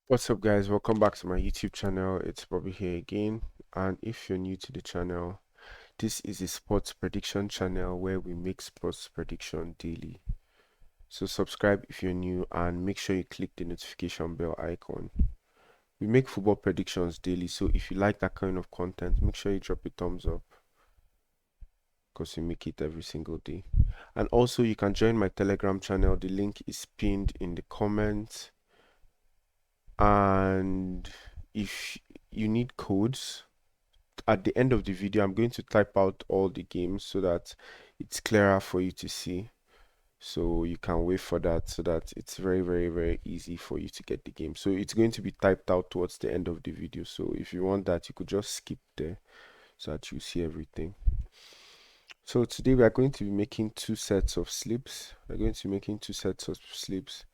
What's up, guys? Welcome back to my YouTube channel. It's Bobby here again. And if you're new to the channel, this is a sports prediction channel where we make sports prediction daily. So subscribe if you're new and make sure you click the notification bell icon. We make football predictions daily, so if you like that kind of content, make sure you drop a thumbs up because we make it every single day. And also, you can join my Telegram channel. The link is pinned in the comments. And if you need codes, at the end of the video, I'm going to type out all the games so that it's clearer for you to see. So you can wait for that so that it's very easy for you to get the game. So it's going to be typed out towards the end of the video. So if you want that, you could just skip there so that you see everything. So today we are going to be making two sets of slips. We're going to be making two sets of slips.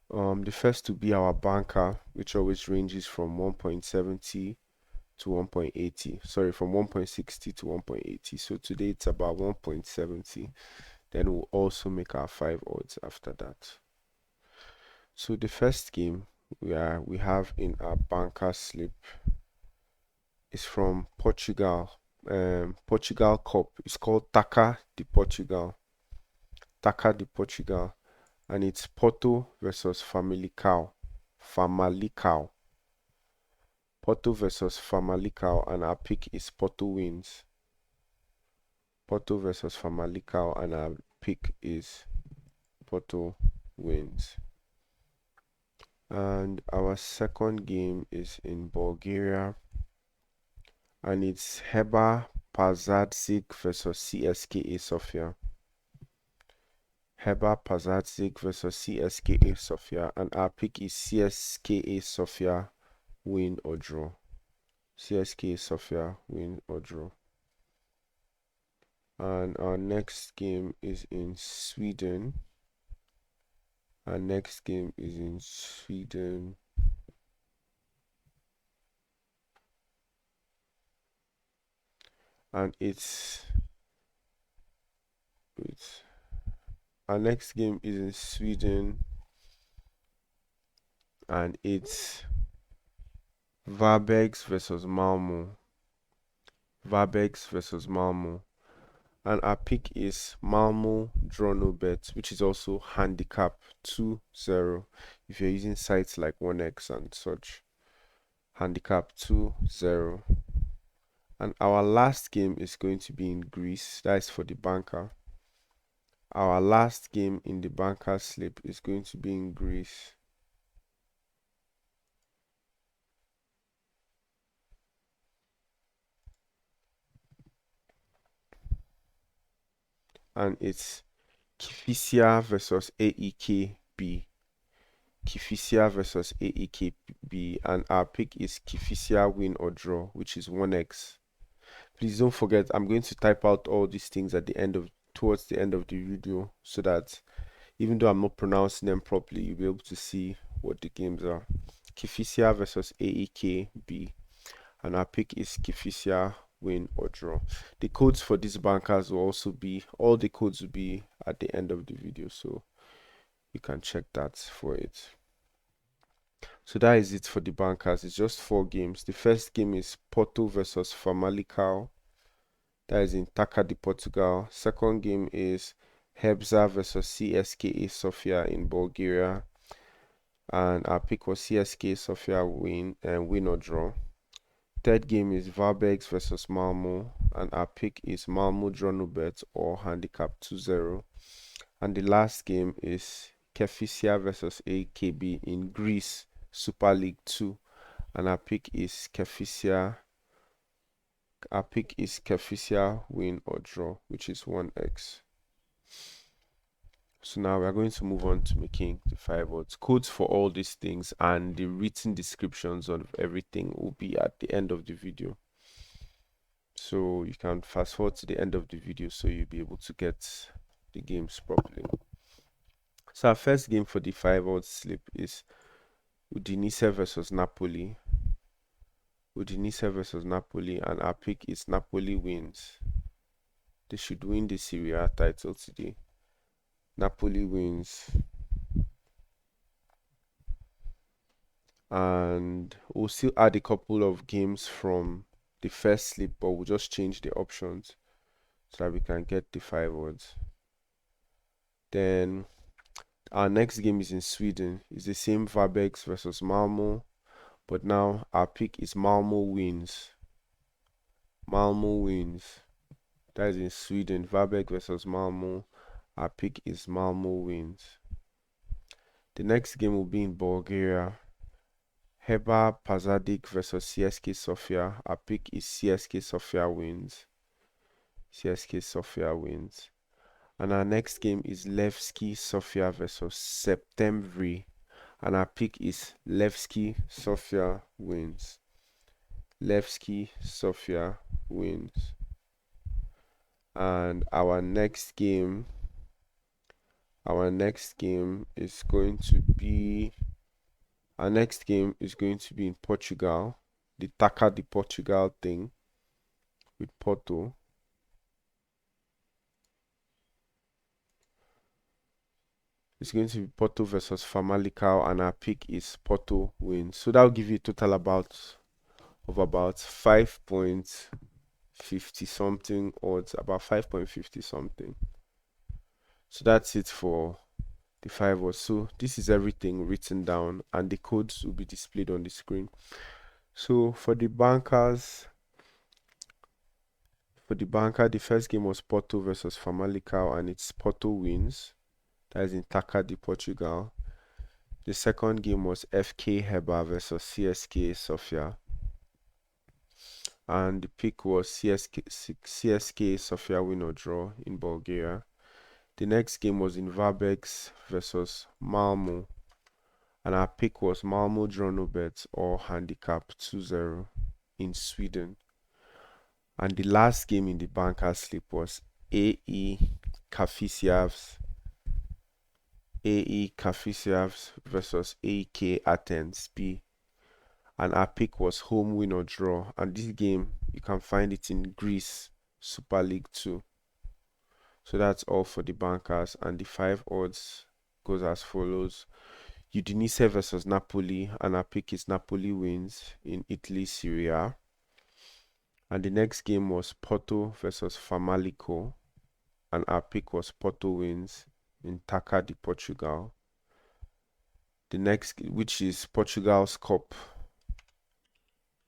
The first to be our banker, which always ranges from 1.70 to 1.80. Sorry, from 1.60 to 1.80. So today it's about 1.70. Then we'll also make our 5 odds after that. So the first game we have in our banker slip is from Portugal. Portugal Cup. It's called Taca de Portugal. Taca de Portugal. And it's Porto versus Famalicão. Famalicão. Porto versus Famalicão, and our pick is Porto wins. Porto versus Famalicão, and our pick is Porto wins. And our second game is in Bulgaria, and it's Heba Pazardzig versus CSKA Sofia. Heba Pazardzig versus CSKA Sofia, and our pick is CSKA Sofia win or draw. CSKA Sofia win or draw. And our next game is in Sweden. Our next game is in Sweden. And our next game is in Sweden, and it's Varbergs versus Malmo. Varbergs versus Malmo. And our pick is Malmo draw no bet, which is also handicap 2-0 if you're using sites like 1x and such. Handicap 2-0. And our last game is going to be in Greece. That is for the banker. Our last game in the banker slip is going to be in Greece. And it's Kifisia versus AEKB. Kifisia versus AEKB, and our pick is Kifisia win or draw, which is 1x. Please don't forget, I'm going to type out all these things at the end of towards the end of the video so that even though I'm not pronouncing them properly, you'll be able to see what the games are. Kifisia versus AEKB, and our pick is Kifisia win or draw. The codes for these bankers will also be, all the codes will be at the end of the video, so you can check that for it. So that is it for the bankers. It's just 4 games. The first game is Porto versus Famalicão. That is in Taca de Portugal. Second game is Hebza versus CSKA Sofia in Bulgaria. And our pick was CSKA Sofia win or draw. Third game is Varbergs versus Malmo, and our pick is Malmo draw no bet or handicap 2-0. And the last game is Kefisia versus AKB in Greece Super League 2, and our pick is Kefisia. Our pick is Kefisia win or draw, which is 1x. So now we are going to move on to making the 5 odds. Codes for all these things and the written descriptions of everything will be at the end of the video. So you can fast forward to the end of the video so you'll be able to get the games properly. So our first game for the 5 odds slip is Udinese versus Napoli. Udinese versus Napoli, and our pick is Napoli wins. They should win the Serie A title today. Napoli wins. and we'll still add a couple of games from the first slip, but we'll just change the options so that we can get the 5 odds. Then our next game is in Sweden. It's the same Varbergs versus Malmo, but now our pick is Malmo wins. Malmo wins. That is in Sweden. Varberg versus Malmo. Our pick is Malmo wins. The next game will be in Bulgaria. Heba Pazadik versus CSK Sofia. Our pick is CSK Sofia wins. CSK Sofia wins. And our next game is Levski Sofia versus Septemvri. And our pick is Levski Sofia wins. Levski Sofia wins. And our next game is going to be in Portugal, the Taca de Portugal thing with Porto. It's going to be Porto versus Famalicão, and our pick is Porto wins. So that will give you a total of about 5.50 something odds, about 5.50 something. So that's it for the 5 odds. So this is everything written down, and the codes will be displayed on the screen. So for the banker, the first game was Porto versus Famalicão, and it's Porto wins. That is in Taca de Portugal. The second game was FK Heba versus CSK Sofia, and the pick was CSK Sofia win or draw in Bulgaria. The next game was in Varbergs versus Malmo, and our pick was Malmo draw no bets or handicap 2-0 in Sweden. And the last game in the banker slip was AE Kafisiavs versus AEK Athens B, and our pick was home win or draw. And this game, you can find it in Greece Super League 2. So that's all for the bankers, and the 5 odds goes as follows. Udinese versus Napoli, and our pick is Napoli wins in Italy Serie A. And the next game was Porto versus Famalicão, and our pick was Porto wins in Taca de Portugal. The next, which is Portugal's Cup.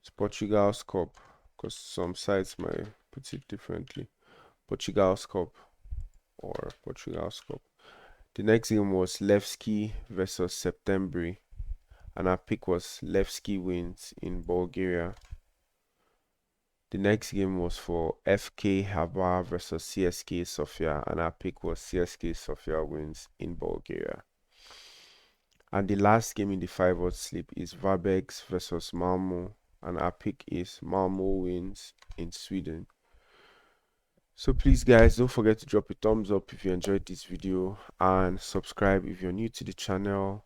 It's Portugal's Cup, because some sites might put it differently. Portugal's Cup or Portugal's Cup. The next game was Levski versus Septemvri, and our pick was Levski wins in Bulgaria. The next game was for FK Heba versus CSK Sofia, and our pick was CSK Sofia wins in Bulgaria. And the last game in the 5 odd slip is Varbergs versus Malmo, and our pick is Malmo wins in Sweden. So please guys, don't forget to drop a thumbs up if you enjoyed this video, and subscribe if you're new to the channel,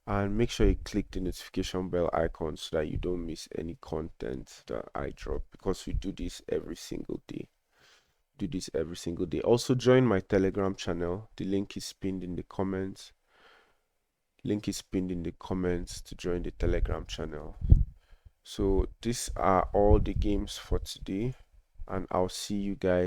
and make sure you click the notification bell icon so that you don't miss any content that I drop, because we do this every single day. Also join my Telegram channel. The link is pinned in the comments. To join the Telegram channel. So these are all the games for today, and I'll see you guys